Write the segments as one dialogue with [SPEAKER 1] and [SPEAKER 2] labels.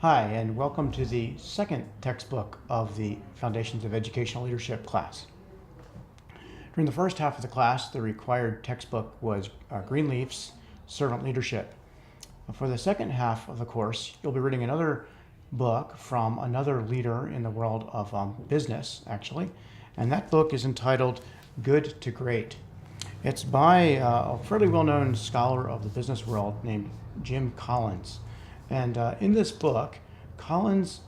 [SPEAKER 1] Hi, and welcome to the second textbook of the Foundations of Educational Leadership class. During the first half of the class, the required textbook was Greenleaf's Servant Leadership. For the second half of the course, you'll be reading another book from another leader in the world of business, actually, and that book is entitled Good to Great. It's by a fairly well-known scholar of the business world named Jim Collins. And in this book, Collins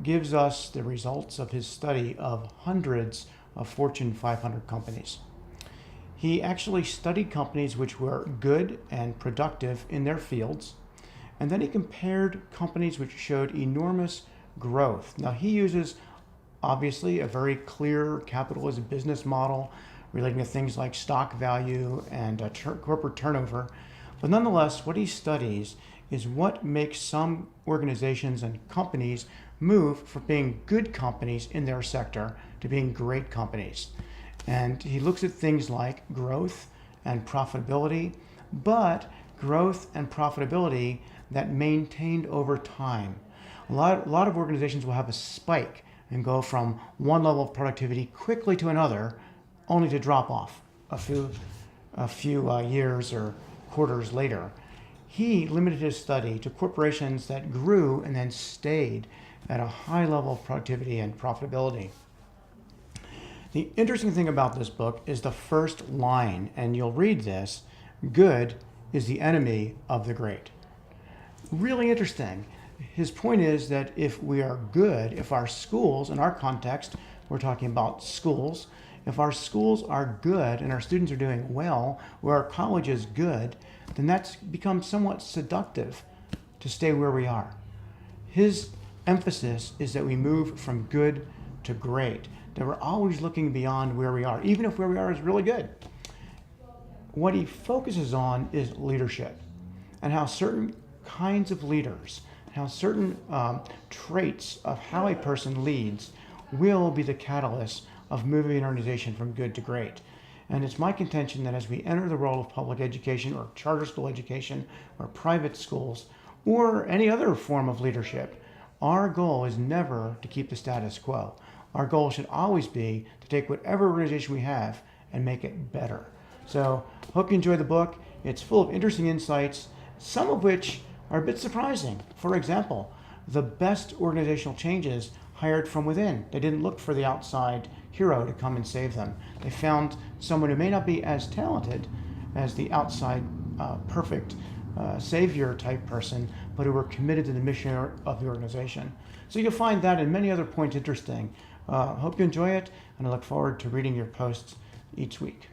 [SPEAKER 1] gives us the results of his study of hundreds of Fortune 500 companies. He actually studied companies which were good and productive in their fields, and then he compared companies which showed enormous growth. Now, he uses, obviously, a very clear capitalist business model relating to things like stock value and corporate turnover. But nonetheless, what he studies is what makes some organizations and companies move from being good companies in their sector to being great companies. And he looks at things like growth and profitability, but growth and profitability that maintained over time. A lot of organizations will have a spike and go from one level of productivity quickly to another, only to drop off a few years or quarters later. He limited his study to corporations that grew and then stayed at a high level of productivity and profitability. The interesting thing about this book is the first line, and you'll read this: good is the enemy of the great. Really interesting. His point is that if we are good, if our schools, in our context, we're talking about schools, if our schools are good and our students are doing well, or our college is good, then that's become somewhat seductive to stay where we are. His emphasis is that we move from good to great, that we're always looking beyond where we are, even if where we are is really good. What he focuses on is leadership and how certain kinds of leaders, how certain traits of how a person leads will be the catalyst of moving an organization from good to great. And it's my contention that as we enter the world of public education or charter school education or private schools or any other form of leadership, our goal is never to keep the status quo. Our goal should always be to take whatever organization we have and make it better. So, hope you enjoy the book. It's full of interesting insights, some of which are a bit surprising. For example, the best organizational changes hired from within. They didn't look for the outside hero to come and save them. They found someone who may not be as talented as the outside perfect savior type person, but who were committed to the mission of the organization. So you'll find that and many other points interesting. Hope you enjoy it, and I look forward to reading your posts each week.